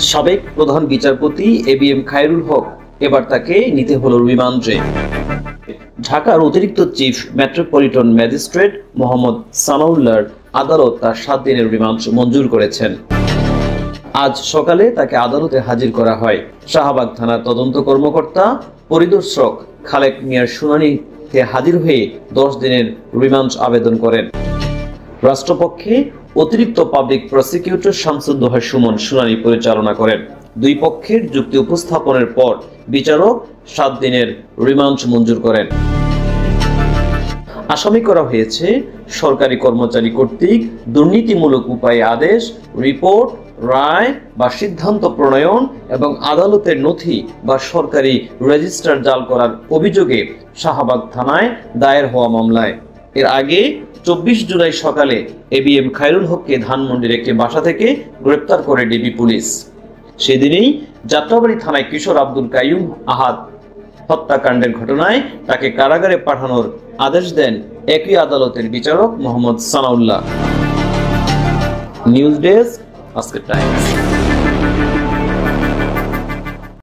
সাবেক প্রধান বিচারপতি এবিএম খায়রুল হক এবার তাকে নিতে হলো রিমান্ডে। ঢাকার অতিরিক্ত চিফ মেট্রোপলিটন ম্যাজিস্ট্রেট মোহাম্মদ সানাউল্লাহর আদালত তার 7 দিনের রিমান্ড মঞ্জুর করেছেন। আজ সকালে তাকে আদালতে হাজির করা হয়। শাহবাগ থানার তদন্ত কর্মকর্তা পরিদর্শক খালেক মিয়ার শুনানিতে হাজির হয়ে 10 দিনের রিমান্ড আবেদন করেন। রাষ্ট্রপক্ষে অতিরিক্ত পাবলিক প্রসিকিউটর শামসুদ্দোহা সুমন শুনানি পরিচালনা করেন। দুই পক্ষের যুক্তি উপস্থাপনের পর বিচারক 7 দিনের রিমান্ড মঞ্জুর করেন। আসামি করা হয়েছে সরকারি কর্মচারী কর্তৃক দুর্নীতিমূলক উপায়ে আদেশ, রিপোর্ট, রায় বা সিদ্ধান্ত প্রণয়ন এবং আদালতের নথি বা সরকারি রেজিস্টার জাল করার অভিযোগে শাহবাগ থানায় দায়ের হওয়া মামলায়। এর আগে 24 জুলাই সকালে এবিএম খায়রুল হককে ধানমন্ডির একটি বাসা থেকে গ্রেপ্তার করে ডিবি পুলিশ। সেদিনই যাত্রাবাড়ী থানায় কিশোর আব্দুল কাইয়ুম আহাদ হত্যাকাণ্ডের ঘটনায় তাকে কারাগারে পাঠানোর আদেশ দেন একই আদালতের বিচারক মোহাম্মদ সানাউল্লাহ। নিউজ ডেস্ক, আজকের টাইমস।